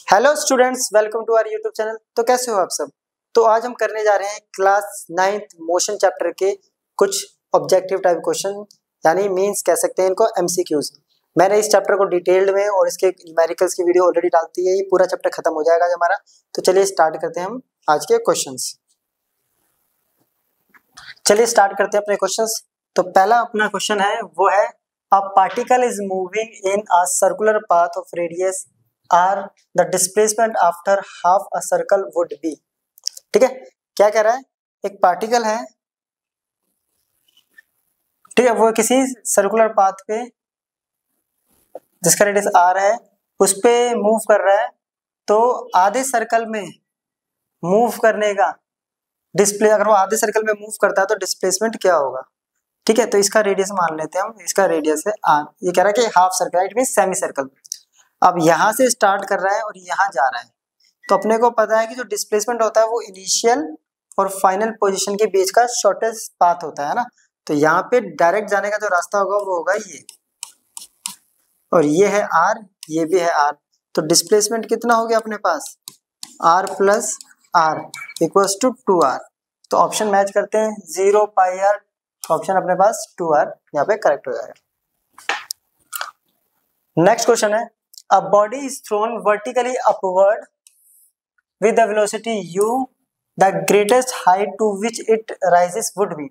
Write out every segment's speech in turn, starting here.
Hello students, welcome to our YouTube channel. तो कैसे हो आप सब। तो आज हम करने जा रहे हैं क्लास 9th मोशन चैप्टर के कुछ ऑब्जेक्टिव टाइप क्वेश्चन, यानी मींस कह सकते हैं इनको एमसीक्यूज। मैंने इस चैप्टर को डिटेल्ड में और इसके न्यूमेरिकल्स की वीडियो ऑलरेडी डालती है। ये पूरा चैप्टर खत्म हो जाएगा आज हमारा। तो चलिए स्टार्ट करते हैं हम आज के क्वेश्चंस। चलिए स्टार्ट करते हैं अपने क्वेश्चंस। तो पहला अपना क्वेश्चन है वो है a particle is moving in a circular path of radius R the displacement after half a circle would be. ठीक है, क्या कह रहा है, एक पार्टिकल है, ठीक है, वो किसी सर्कुलर पाथ पे जिसका रेडियस आर है उस पे मूव कर रहा है। तो आधे सर्कल में मूव करने का डिस्प्ले, अगर वो आधे सर्कल में मूव करता है तो डिस्प्लेसमेंट क्या होगा। ठीक है, तो इसका रेडियस मान लेते हैं हम, इसका रेडियस है आर। ये कह रहा है कि half circle, it mean semi circle. अब यहां से स्टार्ट कर रहा है और यहां जा रहा है, तो अपने को पता है कि जो डिस्प्लेसमेंट होता है वो इनिशियल और फाइनल पोजीशन के बीच का शॉर्टेस्ट पाथ होता है ना। तो यहाँ पे डायरेक्ट जाने का जो रास्ता होगा वो होगा ये, और ये है आर, ये भी है आर। तो डिस्प्लेसमेंट कितना हो गया अपने पास, r plus r equals to 2r। तो ऑप्शन मैच करते हैं, 0 पाई आर, ऑप्शन अपने पास 2r यहाँ पे करेक्ट हो जाएगा। नेक्स्ट क्वेश्चन है अ body is thrown vertically upward with the velocity u, the greatest height to which it rises would be।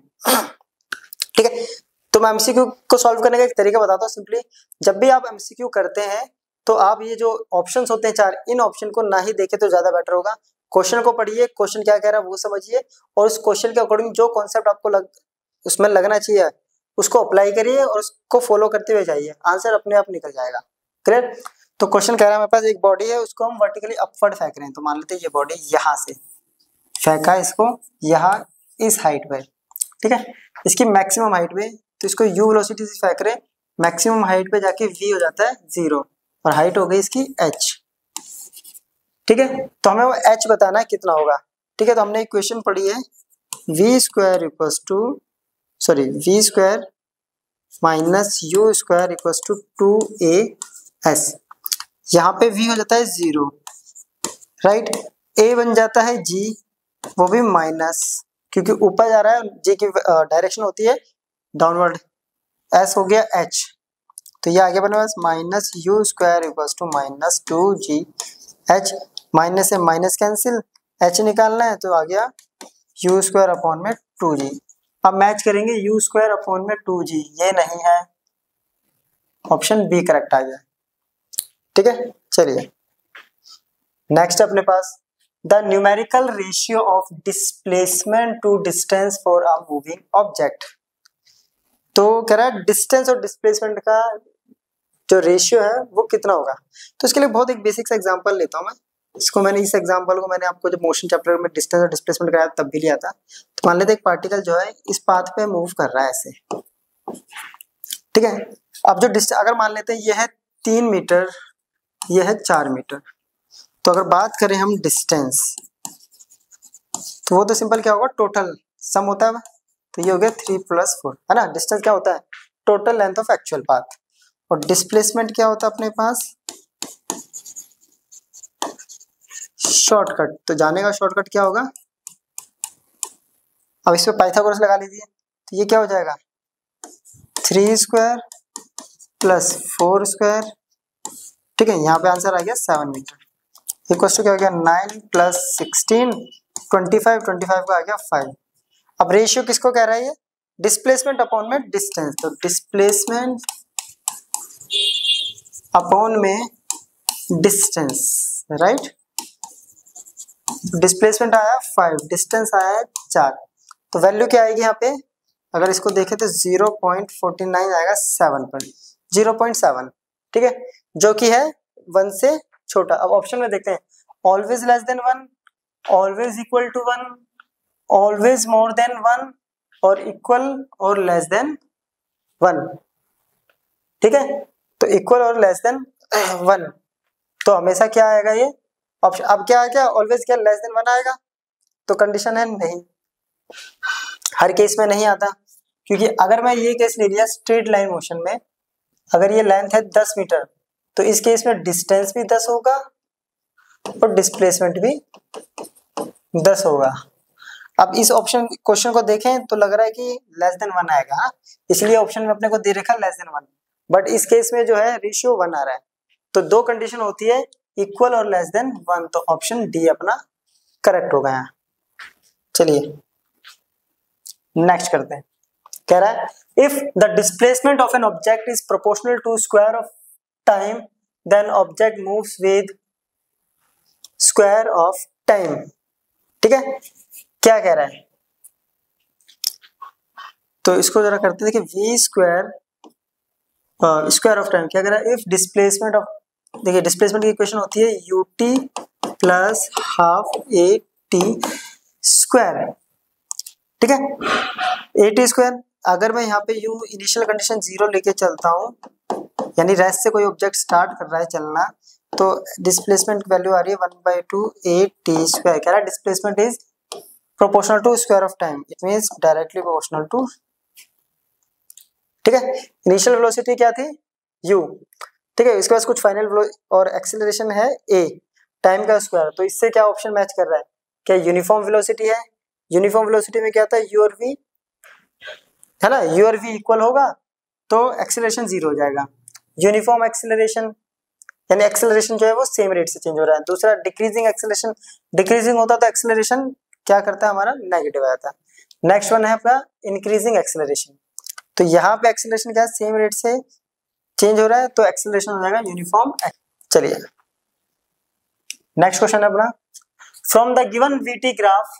ठीक है, तो मैं एमसीक्यू को सॉल्व करने का एक तरीका बताता हूँ सिंपली। जब भी आप एमसीक्यू करते हैं तो आप ये जो ऑप्शंस होते हैं चार, इन ऑप्शन को ना ही देखें तो ज्यादा बेटर होगा। क्वेश्चन को पढ़िए, क्वेश्चन क्या कह रहा है वो समझिए, और उस क्वेश्चन के अकॉर्डिंग जो कॉन्सेप्ट आपको उसमें लगना चाहिए उसको अप्लाई करिए और उसको फॉलो करते हुए जाइए, आंसर अपने आप निकल जाएगा। क्लियर। तो क्वेश्चन कह रहा है मेरे पास एक बॉडी है, उसको हम वर्टिकली अपवर्ड फेंक रहे हैं। तो मान लेते हैं ये बॉडी यहाँ से फेंका इसको यहाँ इस हाइट पे, ठीक है, इसकी मैक्सिमम हाइट पे, तो इसको u वेलोसिटी से फेंक रहे हैं, मैक्सिमम हाइट पे जाके v हो जाता है 0 और हाइट हो गई इसकी h। ठीक है, तो हमें वो h बताना है कितना होगा। ठीक है, तो हमने एक क्वेश्चन पढ़ी है v square equals to v square minus u square equals to 2as। यहाँ पे v हो जाता है 0, राइट, a बन जाता है g, वो भी माइनस, क्योंकि ऊपर जा रहा है, g की डायरेक्शन होती है डाउनवर्ड, s हो गया h। तो ये आगे बने बस minus u square equals to minus 2gh, minus से माइनस कैंसिल, h निकालना है तो आ गया u स्क्वायर अपॉन में 2g। अब मैच करेंगे u स्क्वायर अपॉन में 2g, ये नहीं है, ऑप्शन बी करेक्ट आ गया। ठीक है, चलिए नेक्स्ट अपने पास the numerical ratio of displacement to distance for a moving object. तो कह रहा है डिस्टेंस और डिस्प्लेसमेंट का जो रेशियो है वो कितना होगा। तो इसके लिए बहुत एक बेसिक सा एग्जांपल लेता हूं मैं। इस एग्जांपल को मैंने आपको जब मोशन चैप्टर में डिस्टेंस और डिस्प्लेसमेंट कराया तब भी लिया था। तो मान लेते एक पार्टिकल जो है इस पाथ पे मूव कर रहा है ऐसे, ठीक है। अब जो डिस्टेंस अगर मान लेते हैं ये है 3 मीटर, ये है 4 मीटर, तो अगर बात करें हम डिस्टेंस, तो वो तो सिंपल क्या होगा, टोटल सम होता है। तो ये हो गया 3 + 4, है ना। डिस्टेंस क्या होता है, total length of actual path. और डिस्प्लेसमेंट क्या होता है अपने पास, शॉर्टकट। तो जाने का शॉर्टकट क्या होगा, अब इस पे पाइथागोरस लगा लीजिए, तो ये क्या हो जाएगा 3 स्क्वायर + 4 स्क्वायर, ठीक है। यहाँ पे आंसर आ गया 7 मीटर। इक्वल टू क्या हो गया 9 + 16 25 का आ गया 5। अब रेशियो किसको कह रहा है, ये डिस्प्लेसमेंट अपॉन में डिस्टेंस। तो डिस्प्लेसमेंट अपॉन में डिस्टेंस, राइट। डिस्प्लेसमेंट आया 5, डिस्टेंस आया 4, तो वैल्यू क्या आएगी यहाँ पे, अगर इसको देखें तो 0.49 आएगा 7 पर, 0.7, ठीक है, जो कि है 1 से छोटा। अब ऑप्शन में देखते हैं, always less than 1, always equal to 1, always more than 1, और इक्वल और लेस देन 1, ठीक है। तो इक्वल और लेस देन 1, तो हमेशा क्या आएगा ये ऑप्शन। अब क्या आएगा, ऑलवेज क्या लेस देन 1 आएगा, तो कंडीशन है नहीं, हर केस में नहीं आता। क्योंकि अगर मैं ये केस ले लिया स्ट्रेट लाइन मोशन में, अगर ये लेंथ है 10 मीटर, तो इस केस में डिस्टेंस भी 10 होगा और डिस्प्लेसमेंट भी 10 होगा। अब इस ऑप्शन क्वेश्चन को देखें तो लग रहा है कि लेस देन 1 आएगा, हाँ? इसलिए ऑप्शन में अपने को दे रखा लेस देन 1, बट इस केस में जो है रेशियो 1 आ रहा है। तो दो कंडीशन होती है, इक्वल और लेस देन 1, तो ऑप्शन डी अपना करेक्ट हो गया। चलिए नेक्स्ट करते हैं। कह रहा है if the displacement of an object is proportional to square of time then object moves with square of time. ठीक है, क्या कह रहा है, तो इसको जरा करते हैं। देखिए v square square of time क्या कह रहा है, इफ डिस्प्लेसमेंट ऑफ, देखिए डिस्प्लेसमेंट की इक्वेशन होती है ut plus half a t square. ठीक है, ए टी स्क्वायर, अगर मैं यहाँ पे यू इनिशियल कंडीशन 0 लेके चलता हूँ, यानी रेस्ट से कोई ऑब्जेक्ट स्टार्ट कर रहा है चलना, तो डिस्प्लेसमेंट वैल्यू आ रही है 1/2 ए टी स्क्वायर। कह रहा है displacement is proportional to square of time, it means directly proportional to. ठीक है, इनिशियल वेलोसिटी क्या थी u, ठीक है, इसके पास कुछ फाइनल और एक्सेलरेशन है a, टाइम का स्क्वायर। तो इससे क्या ऑप्शन मैच कर रहा है, क्या यूनिफॉर्म वेलोसिटी है? यूनिफॉर्म वेलोसिटी में क्या था, u और v है ना, u और v इक्वल होगा तो एक्सेलरेशन 0 हो जाएगा। यूनिफॉर्म एक्सेलरेशन यानी एक्सेलरेशन जो है वो सेम रेट से चेंज हो रहा है। दूसरा डिक्रीजिंग एक्सेलरेशन, डिक्रीजिंग होता तो एक्सेलरेशन क्या करता है हमारा, नेगेटिव आता है। नेक्स्ट वन है अपना इंक्रीजिंग एक्सेलरेशन, तो यहाँ पे एक्सेलरेशन क्या है, सेम रेट से चेंज हो रहा है, तो एक्सेलरेशन हो जाएगा यूनिफॉर्म। चलिए नेक्स्ट क्वेश्चन है अपना, from the given VT graph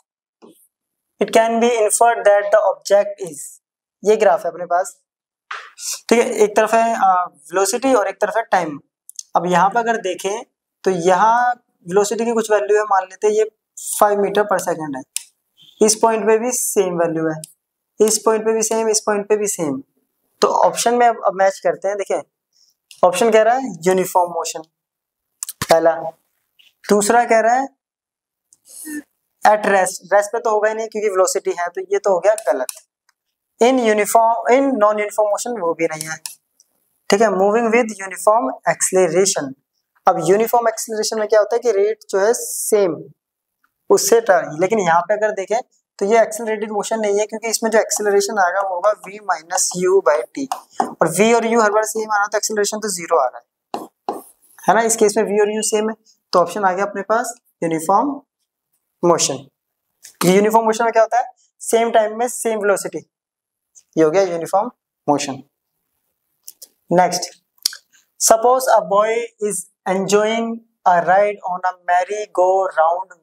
it can be inferred that the object is, ये ग्राफ है अपने पास, ठीक है, एक तरफ है वेलोसिटी और एक तरफ है टाइम। अब यहाँ पे अगर देखें तो यहाँ वेलोसिटी की कुछ वैल्यू है, मान लेते हैं ये 5 मीटर पर सेकंड है, इस पॉइंट पे भी सेम वैल्यू है, इस पॉइंट पे भी सेम, इस पॉइंट पे भी सेम। तो ऑप्शन में अब मैच करते हैं। देखिए ऑप्शन कह रहा है यूनिफॉर्म मोशन पहला, दूसरा कह रहा है एट रेस्ट, रेस्ट पे तो होगा ही नहीं क्योंकि वेलोसिटी है, तो ये तो हो गया गलत। In uniform, in non uniform motion वो भी नहीं है। ठीक है, मूविंग विद यूनिफॉर्म एक्सेलरेशन। अब यूनिफॉर्म एक्सेलरेशन में क्या होता है कि रेट जो है सेम उससे, लेकिन यहाँ पे अगर देखें तो ये एक्सेलरेटेड मोशन नहीं है, क्योंकि इसमें जो एक्सेलरेशन आएगा वो होगा v minus you by T, और v और u हर बार सेम आ रहा है तो एक्सेलरेशन तो 0 आ रहा है ना। इस केस में v और u सेम है, तो ऑप्शन आ गया अपने पास यूनिफॉर्म मोशन। यूनिफॉर्म मोशन में क्या होता है, सेम टाइम में सेम वेलोसिटी, ये हो गया uniform motion. Next, suppose a boy is enjoying a ride on a merry go round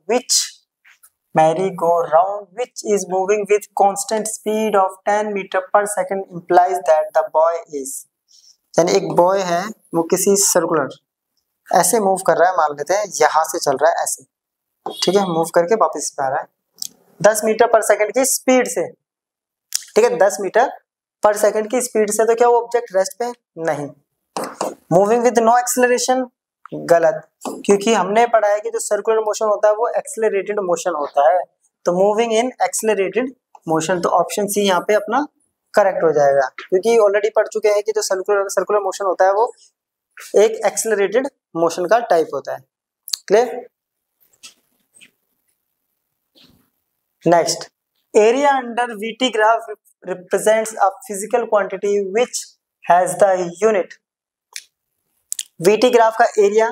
which is moving with constant speed of 10 meter per second implies that the boy is, यानी एक boy है वो किसी circular ऐसे move कर रहा है, मान लेते हैं यहां से चल रहा है ऐसे, ठीक है, मूव करके वापस पे आ रहा है 10 मीटर पर सेकंड की स्पीड से। ठीक है, 10 मीटर पर सेकंड की स्पीड से, तो क्या वो ऑब्जेक्ट रेस्ट पे नहीं। मूविंग विद नो एक्सेलरेशन, गलत, क्योंकि हमने पढ़ा है कि जो सर्कुलर मोशन होता है वो एक्सेलरेटेड मोशन होता है, तो मूविंग इन एक्सेलरेटेड मोशन, तो ऑप्शन सी यहाँ पे अपना करेक्ट हो जाएगा, क्योंकि ऑलरेडी पढ़ चुके हैं कि जो सर्कुलर मोशन होता है वो एक एक्सेलरेटेड मोशन का टाइप होता है। Clear. Next, area under VT graph represents a physical quantity which has the unit. VT graph का एरिया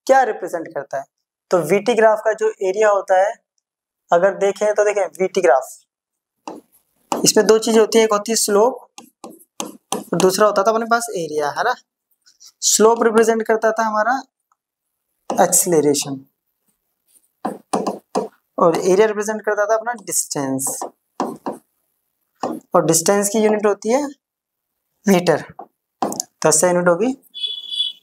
क्या रिप्रेजेंट करता है, तो वीटी ग्राफ का जो एरिया होता है, अगर देखें तो देखें वीटी ग्राफ, इसमें दो चीजें होती है, एक होती है स्लोप, दूसरा होता था अपने पास एरिया, है ना। स्लोप रिप्रेजेंट करता था हमारा एक्सीलरेशन और एरिया रिप्रेजेंट करता था अपना डिस्टेंस, और डिस्टेंस की यूनिट होती है मीटर, तो इससे यूनिट होगी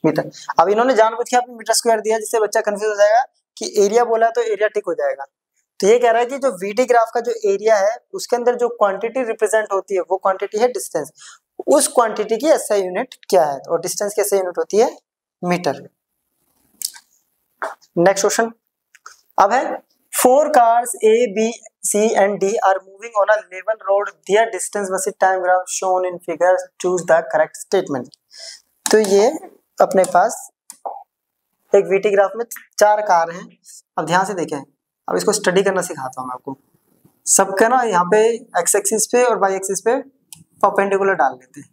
मीटर। अब इन्होंने जानबूझ के आपको मीटर स्क्वायर दिया जिससे बच्चा कंफ्यूज हो जाएगा कि एरिया बोला तो एरिया टिक हो जाएगा। तो ये कह रहा है कि जो वीटी ग्राफ का जो एरिया है उसके अंदर जो क्वांटिटी रिप्रेजेंट होती है वो क्वांटिटी है डिस्टेंस, उस क्वांटिटी की एसआई यूनिट क्या है, और डिस्टेंस की एसआई यूनिट होती है मीटर। नेक्स्ट क्वेश्चन अब है, 4 cars A, B, C and D are moving on a level road. Their distance versus time graph shown in figure. Choose the correct statement. तो ये अपने पास एक वीटी ग्राफ में 4 car हैं। अब ध्यान से देखें, अब इसको स्टडी करना सिखाता हूँ मैं आपको। सबका ना यहाँ पे एक्स एक्सिस पे और वाई एक्सिस पे परपेंडिकुलर डाल लेते हैं,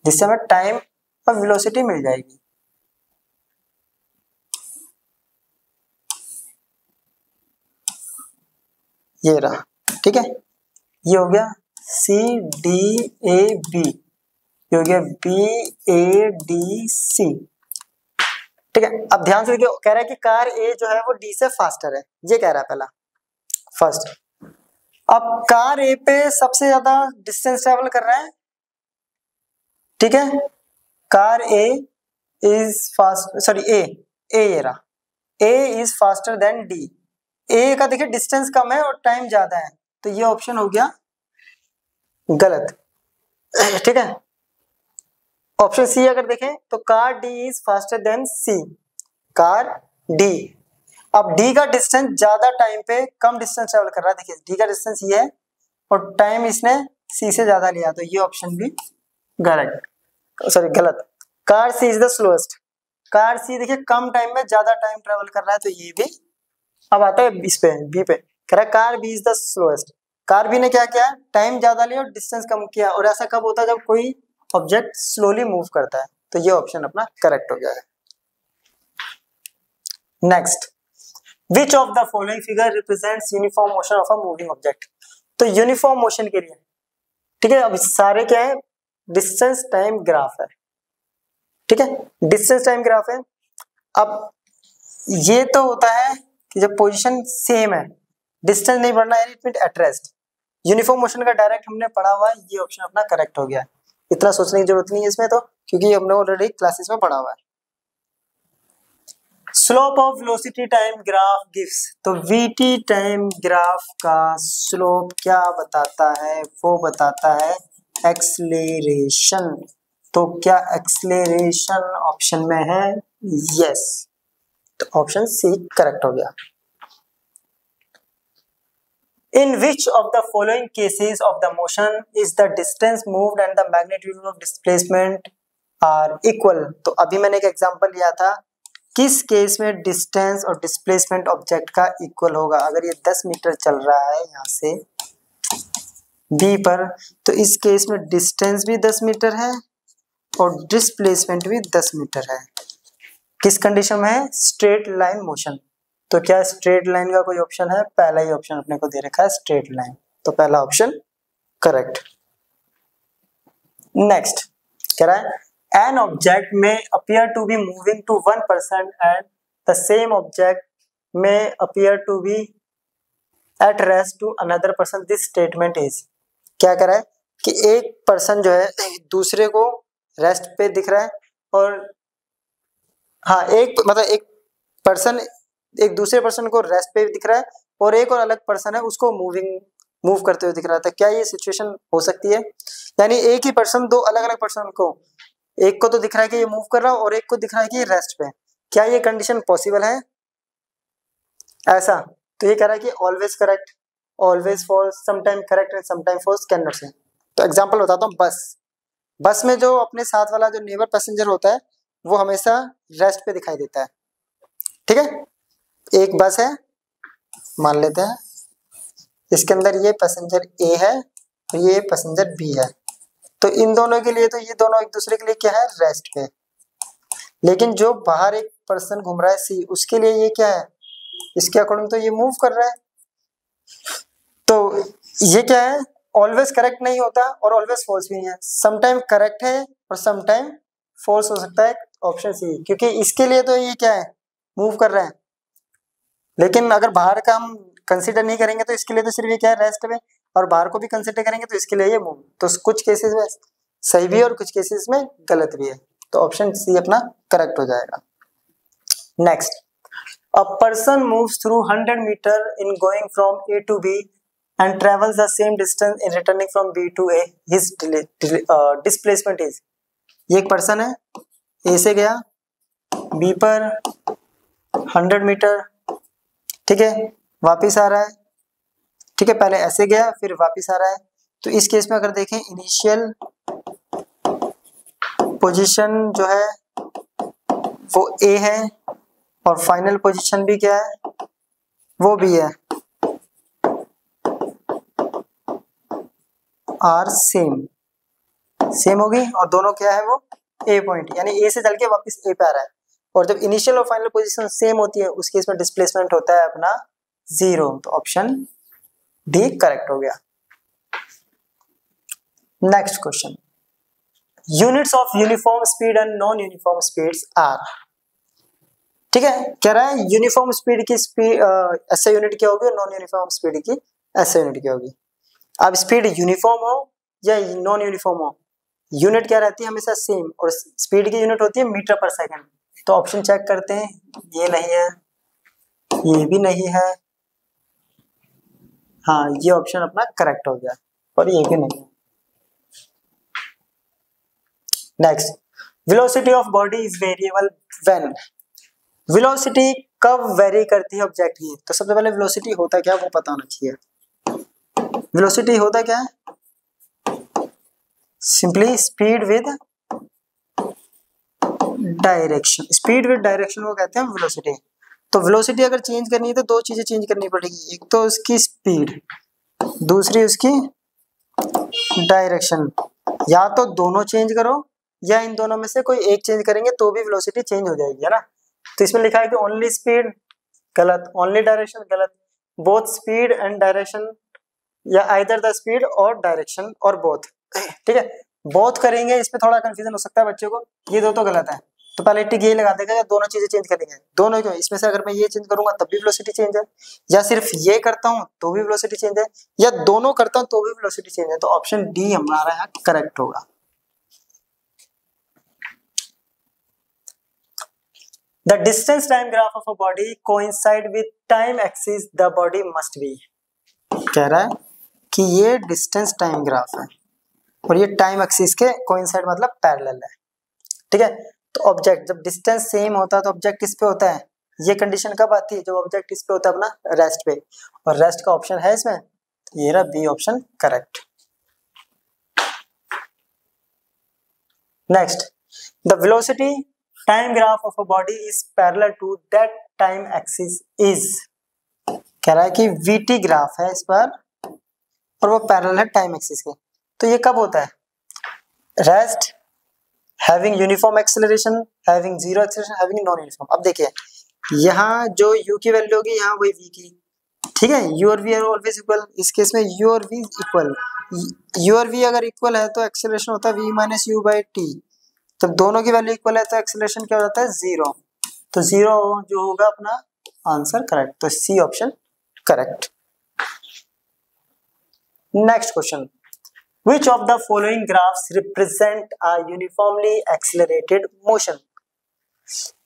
जिससे हमें टाइम और वेलोसिटी मिल जाएगी। ये रहा, ठीक है। ये हो गया सी डी ए बी, ये हो गया बी ए डी सी, ठीक है। अब ध्यान से देखिए, कह रहा है कि कार ए जो है वो डी से फास्टर है, ये कह रहा है पहला फर्स्ट। अब कार ए पे सबसे ज्यादा डिस्टेंस ट्रेवल कर रहा है, ठीक है। Car A is fast, sorry A ये रहा, A is faster than D. A का देखिए डिस्टेंस कम है और टाइम ज्यादा है, तो ये ऑप्शन हो गया गलत, ठीक है। ऑप्शन सी अगर देखें तो car D is faster than C, car D. अब डी का डिस्टेंस ज्यादा टाइम पे कम डिस्टेंस ट्रेवल कर रहा है, देखिए डी का डिस्टेंस ये है और टाइम इसने सी से ज्यादा लिया, तो ये ऑप्शन भी गलत, सॉरी गलत। Car C is the slowest, car C देखिए कम टाइम में ज्यादा टाइम ट्रेवल कर रहा है, तो ये भी। अब आता है इस पे, बी पे, कह रहा है car B is the slowest. Car B ने क्या किया, टाइम ज्यादा लिया और डिस्टेंस कम किया, और ऐसा कब होता है जब कोई ऑब्जेक्ट स्लोली मूव करता है, तो ये ऑप्शन अपना करेक्ट हो गया है। Next, which of the following figure represents uniform motion of a moving object. तो यूनिफॉर्म मोशन के लिए, ठीक है, अब सारे क्या है, डिस्टेंस टाइम ग्राफ है, ठीक है, डिस्टेंस टाइम ग्राफ है। अब ये तो होता है कि जब पोजीशन सेम है, डिस्टेंस नहीं बढ़ना है, it mean at rest. Uniform motion का डायरेक्ट हमने पढ़ा हुआ है, ये ऑप्शन अपना करेक्ट हो गया। इतना सोचने की जरूरत नहीं है इसमें तो, क्योंकि हमने ऑलरेडी क्लासेस में पढ़ा हुआ है। Slope of velocity time graph gives, तो वीटी टाइम ग्राफ का स्लोप क्या बताता है, वो बताता है एक्सलेरेशन। तो क्या एक्सलेरेशन ऑप्शन में है, यस, तो ऑप्शन सी करेक्ट हो गया। In which of the following cases of the motion is the distance moved and the magnitude of displacement are equal? तो अभी मैंने एक एग्जांपल लिया था, किस केस में डिस्टेंस और डिस्प्लेसमेंट ऑब्जेक्ट का इक्वल होगा। अगर ये 10 मीटर चल रहा है यहाँ से बी पर, तो इस केस में डिस्टेंस भी 10 मीटर है और डिस्प्लेसमेंट भी 10 मीटर है। किस कंडीशन में है, स्ट्रेट लाइन मोशन। तो क्या स्ट्रेट लाइन का कोई ऑप्शन है, पहला ही ऑप्शन अपने को दे रखा है स्ट्रेट लाइन, तो पहला ऑप्शन करेक्ट। नेक्स्ट कह रहा है an object may appear to be moving to 1% and the same object may appear to be at rest to another person, this statement is. क्या कह रहा है कि एक पर्सन जो है दूसरे को रेस्ट पे दिख रहा है, और हाँ एक मतलब एक पर्सन एक दूसरे पर्सन को रेस्ट पे दिख रहा है और एक और अलग पर्सन है उसको मूव करते हुए दिख रहा था। क्या ये सिचुएशन हो सकती है, यानी एक ही पर्सन दो अलग अलग पर्सन को, एक को तो दिख रहा है कि ये मूव कर रहा है और एक को दिख रहा है कि ये रेस्ट पे, क्या ये कंडीशन पॉसिबल है ऐसा? तो ये कह रहा है कि always correct, always false, sometime correct and sometime false, can not say. तो एग्जांपल बताता हूँ, बस में जो अपने साथ वाला जो नेबर पैसेंजर होता है वो हमेशा रेस्ट पे दिखाई देता है, ठीक है। एक बस है मान लेते हैं, इसके अंदर ये पैसेंजर ए है और ये पैसेंजर बी है, तो इन दोनों के लिए तो ये दोनों एक दूसरे के लिए क्या है, रेस्ट पे। लेकिन जो बाहर एक पर्सन घूम रहा है सी, उसके लिए ये क्या है, इसके अकॉर्डिंग तो ये मूव कर रहा है। तो ये क्या है, ऑलवेज करेक्ट नहीं होता और ऑलवेज फॉल्स भी नहीं है, समटाइम करेक्ट है और समटाइम फॉल्स हो सकता है, ऑप्शन सी। क्योंकि इसके लिए तो ये क्या है, मूव कर रहा है, लेकिन अगर बाहर का हम कंसीडर नहीं करेंगे तो इसके लिए तो सिर्फ ये क्या है, रेस्ट में, और बाहर को भी कंसीडर करेंगे तो इसके लिए ये मूव। तो कुछ केसेस में सही भी है और कुछ केसेस में गलत भी है, तो ऑप्शन सी अपना करेक्ट हो जाएगा। Next, a person moves through 100 metre in going from A to B and travels the same distance in returning from B to A, his displacement is. ये एक पर्सन है, ए से गया बी पर 100 metre, ठीक है, वापिस आ रहा है, ठीक है, पहले ऐसे गया फिर वापिस आ रहा है। तो इस केस में अगर देखें, इनिशियल पोजीशन जो है वो ए है और फाइनल पोजीशन भी क्या है, वो भी है, आर सेम सेम होगी और दोनों क्या है, वो ए पॉइंट, यानी ए से चल के वापस ए पे आ रहा है। और जब इनिशियल और फाइनल पोजीशन सेम होती है उस केस में डिस्प्लेसमेंट होता है अपना 0। तो ऑप्शन डी करेक्ट हो गया। Next question, units of uniform speed and non uniform speeds are. ठीक है, कह रहा है यूनिफॉर्म स्पीड की स्पीड ऐसा यूनिट क्या होगी और नॉन यूनिफॉर्म स्पीड की ऐसा यूनिट क्या होगी। अब स्पीड यूनिफॉर्म हो या नॉन यूनिफॉर्म हो, यूनिट क्या रहती है हमेशा सेम, और स्पीड की यूनिट होती है मीटर पर सेकंड। तो ऑप्शन चेक करते हैं, ये नहीं है, ये भी नहीं है, हाँ ये ऑप्शन अपना करेक्ट हो गया, और ये भी नहीं है। Next, velocity of body is variable when. Velocity कब वेरी करती है ऑब्जेक्ट की। तो सबसे पहले वेलोसिटी होता क्या वो पता होना चाहिए। वेलोसिटी होता क्या है, simply speed with direction, speed with direction को कहते हैं वेलोसिटी। तो वेलोसिटी अगर चेंज करनी है तो दो चीजें चेंज करनी पड़ेगी, एक तो उसकी स्पीड, दूसरी उसकी डायरेक्शन। या तो दोनों चेंज करो या इन दोनों में से कोई एक चेंज करेंगे तो भी वेलोसिटी चेंज हो जाएगी, है ना। तो इसमें लिखा है कि ओनली स्पीड, गलत, ओनली डायरेक्शन, गलत, बोथ स्पीड एंड डायरेक्शन, या आइदर द स्पीड और डायरेक्शन और बोथ। ठीक है, बोथ करेंगे इसमें थोड़ा कंफ्यूजन हो सकता है बच्चों को, ये दो तो गलत है। तो पहले टिक ये लगा देगा, दोनों चीजें चेंज करेंगे, दोनों क्यों, इसमें से अगर मैं ये चेंज करूंगा तब भी वेलोसिटी चेंज है, या सिर्फ ये करता हूं तो भी वेलोसिटी चेंज है, या दोनों करता हूं तो भी वेलोसिटी चेंज है। तो ऑप्शन डी हमारा यहाँ करेक्ट होगा। The distance time graph of a body coincide with time axis the body must be। कह रहा है कि ये डिस्टेंस टाइम ग्राफ है और ये टाइम एक्सिस के कोइंसाइड मतलब पैरेलल है। ठीक है, तो ऑब्जेक्ट जब डिस्टेंस सेम होता है तो ऑब्जेक्ट किस पे होता है, ये कंडीशन कब आती है, जब ऑब्जेक्ट इस पे होता है अपना रेस्ट पे, और रेस्ट का ऑप्शन है इसमें, ये रहा B option correct. Next, the velocity time graph of a body is parallel to that time axis is. कह रहा है कि वीटी ग्राफ है इस पर और वो पैरेलल है टाइम एक्सिस के। तो ये कब होता है, rest, having uniform acceleration, having zero acceleration, having non uniform. अब देखिए यहाँ जो u की वैल्यू होगी यहाँ वही v की। ठीक है, u और v आर ऑलवेज इक्वल, इस केस में u और v इक्वल, u और v अगर इक्वल है तो एक्सेलरेशन होता है v minus you by T. जब दोनों की वैल्यू इक्वल है तो एक्सेलरेशन क्या हो जाता है, 0। तो 0 जो होगा अपना आंसर करेक्ट, तो C option correct. Next question, which of the following graphs represent a uniformly accelerated motion।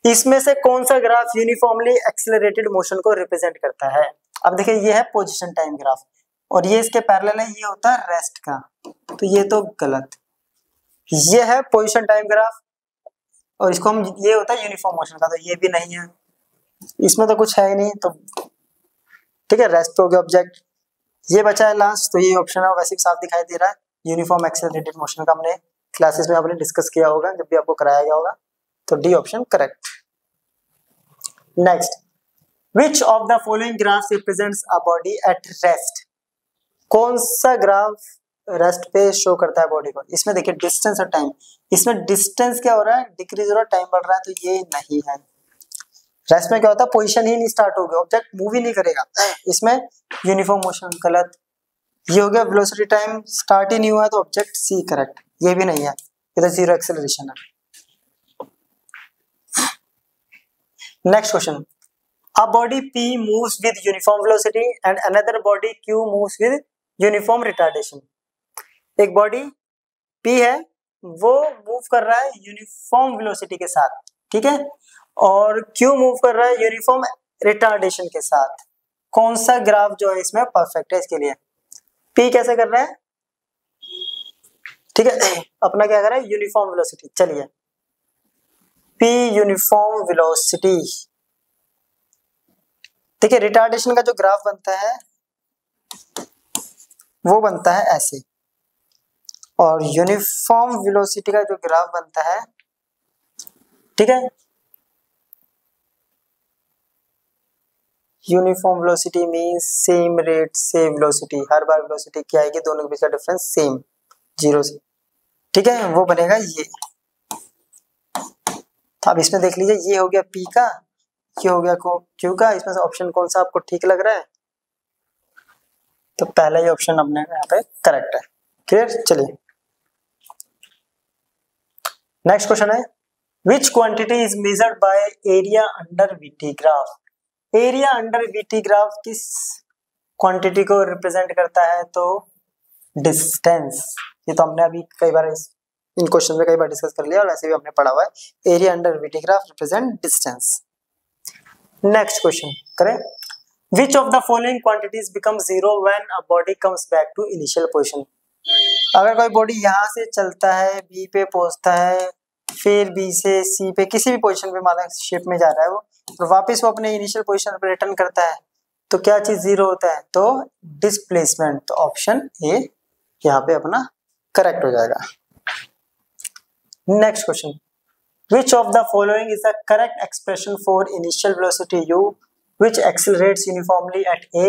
इसमें से कौन सा ग्राफ यूनिफॉर्मली एक्सेलरेटेड मोशन को रिप्रेजेंट करता है। अब देखिए ये है पोजीशन टाइम ग्राफ और ये इसके पैरेलल है, ये होता है रेस्ट का, तो ये तो गलत। ये है पोजीशन टाइम ग्राफ और इसको हम, ये होता है यूनिफॉर्म मोशन का, तो ये भी नहीं है, इसमें तो कुछ है ही नहीं। तो ठीक है, रेस्ट हो गया ऑब्जेक्ट, ये बचा है लास्ट, तो ये ऑप्शन है, वैसे भी साफ दिखाई दे रहा है। यूनिफॉर्म एक्सेलरेटेड मोशन का हमने क्लासेस में आपने डिस्कस किया होगा, जब भी आपको कराया गया होगा। तो D option correct. Next, which of the following graphs represents a body at rest. कौन सा ग्राफ रेस्ट पे शो करता है बॉडी को। इसमें देखिए डिस्टेंस और टाइम, इसमें डिस्टेंस क्या हो रहा है, डिक्रीज हो रहा है, टाइम बढ़ रहा है, तो ये नहीं है। रेस्ट में क्या होता है, पोजीशन ही नहीं स्टार्ट होगी, ऑब्जेक्ट मूव ही नहीं करेगा, इसमें यूनिफॉर्म मोशन गलत। ये हो गया वेलोसिटी टाइम स्टार्ट ही नहीं हुआ, तो ऑब्जेक्ट सी करेक्ट, ये भी नहीं है, इधर जीरो एक्सेलरेशन है। Next question, a body P moves with uniform velocity and another body Q moves with uniform retardation। एक बॉडी P है, वो मूव कर रहा है यूनिफॉर्म वेलोसिटी के साथ, ठीक है, और Q मूव कर रहा है यूनिफॉर्म रिटार्डेशन के साथ। कौन सा ग्राफ जो है इसमें परफेक्ट है इसके लिए। P कैसे कर रहा है, ठीक है, अपना क्या कर रहा है, यूनिफॉर्म वेलोसिटी। चलिए P यूनिफॉर्म वेलोसिटी, देखिए रिटार्डेशन का जो ग्राफ बनता है वो बनता है ऐसे, और यूनिफॉर्म वेलोसिटी का जो ग्राफ बनता है, ठीक है, uniform velocity means same rate से वेलोसिटी, हर बार वेलोसिटी क्या आएगी, दोनों के बीच का डिफरेंस सेम, जीरो से, ठीक है, वो बनेगा ये। तो अब इसमें देख लीजिए, ये हो गया P का, ये हो गया Q का, इसमें से ऑप्शन कौन सा आपको ठीक लग रहा है? तो पहला ही ऑप्शन अपने यहाँ पे करेक्ट है। क्लियर? चलिए नेक्स्ट क्वेश्चन है, विच quantity is measured by area under VT graph? Area under VT graph किस क्वांटिटी को रिप्रेजेंट करता है? तो डिस्टेंस। ये तो हमने अभी कई बार इन क्वेश्चन में कई बार डिस्कस कर लिया और वैसे भी हमने पढ़ा हुआ है। Area under VT graph represent distance. Next question करें, which of the following quantities become zero when a body comes back to initial position? अगर कोई बॉडी यहाँ से चलता है, B पे पहुंचता है, फिर B से C पे किसी भी पोजीशन पे माना शेप में जा रहा है वो, और वापस वो अपने इनिशियल पोजीशन पे रिटर्न करता है, तो क्या चीज जीरो होता है? तो डिस्प्लेसमेंट। तो ऑप्शन ए यहाँ पे अपना करेक्ट हो जाएगा। Next question, which of the following is the correct expression for initial velocity u which accelerates uniformly at A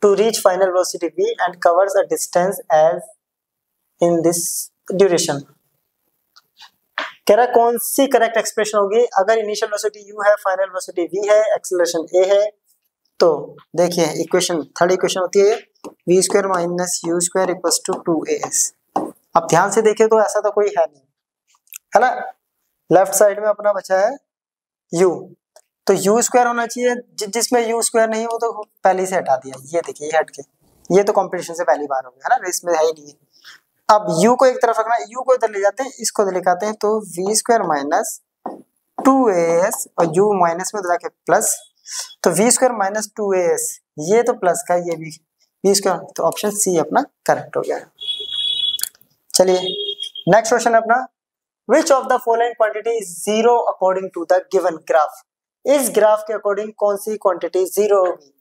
to reach final velocity v and covers a distance as in this duration? कह रहा कौन C correct expression होगी अगर initial velocity u है, final velocity v है, acceleration a है? तो देखिए इक्वेशन, थर्ड इक्वेशन होती है v square minus u square equals to 2as। अब ध्यान से देखें तो ऐसा तो कोई है नहीं, है ना? लेफ्ट साइड में अपना बचा है u, तो u स्क्वायर होना चाहिए, जिसमें u स्क्वायर नहीं हो तो पहले से हटा दिया। ये देखिए ये हट के, ये तो कंपटीशन से पहली बार हो गया, है ना, रेस में है ही नहीं। अब u को एक तरफ रखना है, u को इधर ले जाते हैं, इसको इधर लेके हैं, तो v स्क्वायर माइनस 2as और u माइनस में जाके प्लस, तो v स्क्वायर माइनस 2as, ये तो प्लस का, ये भी v स्क्वायर, तो ऑप्शन सी अपना करेक्ट हो गया। चलिए नेक्स्ट क्वेश्चन है अपना, Which of the following quantity is zero according to the given graph? इस ग्राफ के अकॉर्डिंग कौन सी क्वांटिटी जीरो होगी?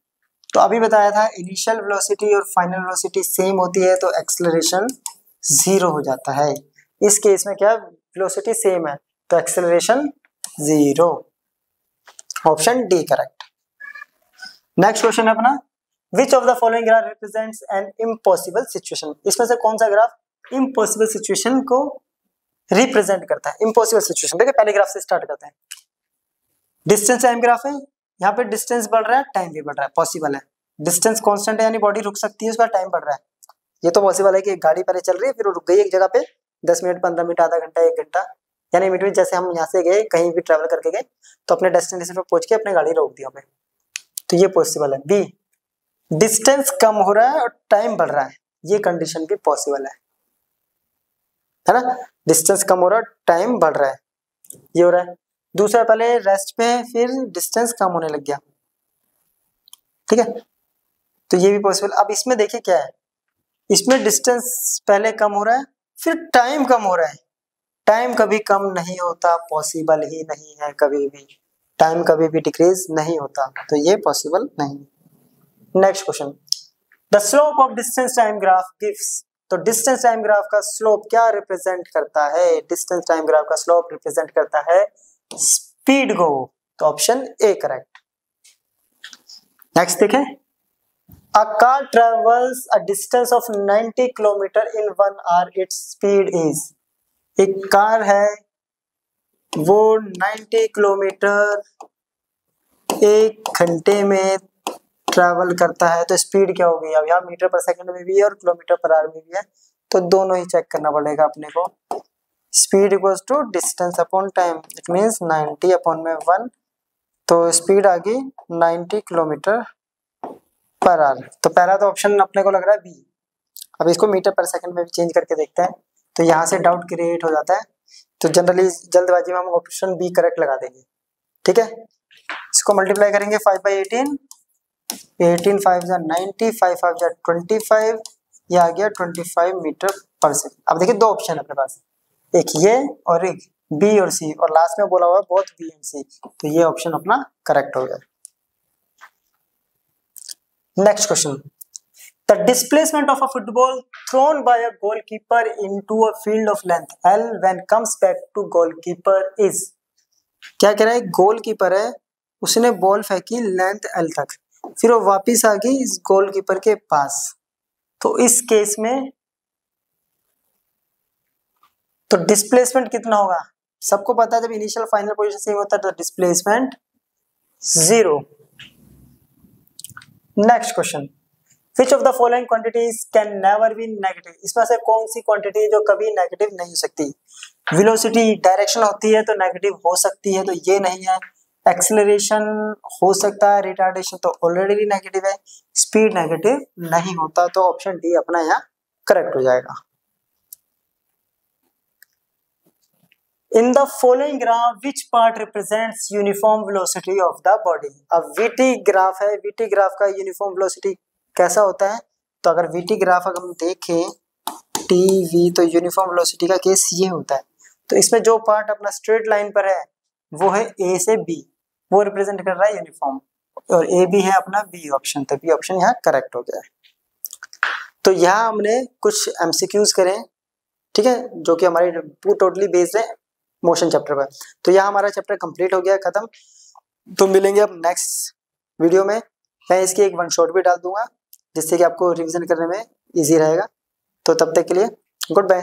तो अभी बताया था इनिशियल वेलोसिटी और फाइनल वेलोसिटी सेम होती है तो एक्सेलरेशन जीरो हो जाता है। इस केस में क्या वेलोसिटी सेम है तो acceleration zero, option D correct. Next question है अपना, Which of the following graph represents an impossible situation? इसमें से कौन सा ग्राफ इम्पॉसिबल सिचुएशन को रिप्रेजेंट करता है? इम्पॉसिबल सिचुएशन, देखिए पहले ग्राफ से स्टार्ट करते हैं। डिस्टेंस टाइम ग्राफ है, यहाँ पे डिस्टेंस बढ़ रहा है, टाइम भी बढ़ रहा है, पॉसिबल है। डिस्टेंस कांस्टेंट है यानी बॉडी रुक सकती है, उसका टाइम बढ़ रहा है। ये तो पॉसिबल है कि गाड़ी पहले चल रही है फिर वो रुक गई एक जगह पे 10 मिनट 15 मिनट आधा घंटा 1 घंटा, यानी मिनट, जैसे हम यहाँ से गए कहीं भी ट्रेवल करके गए तो अपने डेस्टिनेशन पे पहुंच के अपने गाड़ी रोक दी हमें, तो ये पॉसिबल है। बी, डिस्टेंस कम हो रहा है और टाइम बढ़ रहा है, ये कंडीशन भी पॉसिबल है ना? डिस्टेंस कम हो रहा है, टाइम बढ़ रहा है, ये हो रहा है। दूसरा, पहले रेस्ट पे फिर डिस्टेंस कम होने लग गया, ठीक है, तो ये भी पॉसिबल। अब इसमें देखिए क्या है, इसमें डिस्टेंस पहले कम हो रहा है फिर टाइम कम हो रहा है। टाइम कभी कम नहीं होता, पॉसिबल ही नहीं है कभी भी, टाइम कभी भी डिक्रीज नहीं होता, तो ये पॉसिबल नहीं। Next question, the slope of distance time graph gives, तो डिस्टेंस टाइम ग्राफ का स्लोप क्या रिप्रेजेंट करता है? डिस्टेंस टाइम ग्राफ का स्लोप रिप्रेजेंट करता है स्पीड को, तो ऑप्शन ए करेक्ट। नेक्स्ट देखें, a car travels a distance of 90 kilometre in 1 hour, its speed is, एक कार है वो 90 किलोमीटर 1 घंटे में ट्रैवल करता है, तो स्पीड क्या होगी? अब यहाँ मीटर पर सेकंड में भी है और किलोमीटर पर आवर में भी है, तो दोनों ही चेक करना पड़ेगा अपने को। Speed equals to distance upon time, it means 90 upon में 1, तो स्पीड आ गई 90 किलोमीटर पर आवर। तो पहला तो ऑप्शन अपने को लग रहा है बी। अब इसको मीटर पर सेकंड में भी चेंज करके देखते हैं, तो यहाँ से डाउट क्रिएट हो जाता है, तो जनरली जल्दबाजी में हम ऑप्शन बी करेक्ट लगा देंगे, ठीक है। इसको मल्टीप्लाई करेंगे 5/18, 18 5 90, 5 5 25, ये आ गया 25 मीटर पर सेकंड। अब देखिए दो ऑप्शन है अपने पास, एक ये और एक बी और सी, और लास्ट में बोला हुआ है बोथ बी एंड सी, तो ये ऑप्शन अपना करेक्ट हो गया। Next question, the displacement of a football thrown by a goalkeeper into a field of length L when comes back to goalkeeper is, क्या कह रहा है? गोलकीपर है, उसने बॉल फेंकी लेंथ L तक, फिर वो वापिस आ गई इस गोलकीपर के पास। तो इस केस में तो डिस्प्लेसमेंट कितना होगा, सबको पता है जब इनिशियल फाइनल पोजीशन सेम होता है तो displacement 0। Next question, which of the following quantities can never be negative, इसमें से कौन सी क्वांटिटी जो कभी नेगेटिव नहीं हो सकती। वेलोसिटी डायरेक्शन होती है तो नेगेटिव हो सकती है, तो ये नहीं है। एक्सेलरेशन हो सकता है, रिटार्डेशन तो ऑलरेडी नेगेटिव है, स्पीड नेगेटिव नहीं होता, तो ऑप्शन डी अपना यहाँ करेक्ट हो जाएगा। In the following graph, which part represents uniform velocity of the body? अब VT ग्राफ है, VT ग्राफ का यूनिफॉर्म वेलोसिटी कैसा होता है, तो अगर VT ग्राफ अगर हम देखें TV, तो यूनिफॉर्म वेलोसिटी का केस ये होता है। तो इसमें जो पार्ट अपना स्ट्रेट लाइन पर है वो है A से B, वो रिप्रेजेंट कर रहा है यूनिफॉर्म, और A भी है अपना B ऑप्शन, तो B ऑप्शन यहाँ करेक्ट हो गया है। तो यहाँ हमने कुछ MCQs करें, ठीक है, जो कि हमारे टोटली बेस्ड है मोशन चैप्टर पर। तो यहाँ हमारा चैप्टर कंप्लीट हो गया, खत्म। तो मिलेंगे अब नेक्स्ट वीडियो में, मैं इसकी एक वन शॉट भी डाल दूंगा जिससे कि आपको रिवीजन करने में इजी रहेगा। तो तब तक के लिए गुड बाय।